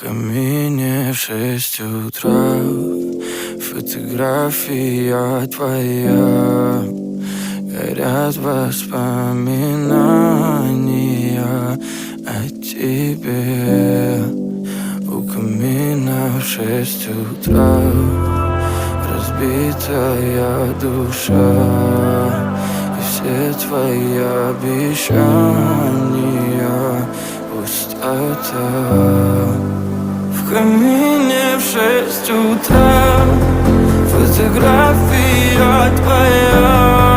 камине в 6 утра фотография твоя. Горят воспоминания о тебе. У камина в 6 утра разбитая душа, и все твои обещания пустота. В камине в 6 утра фотография твоя.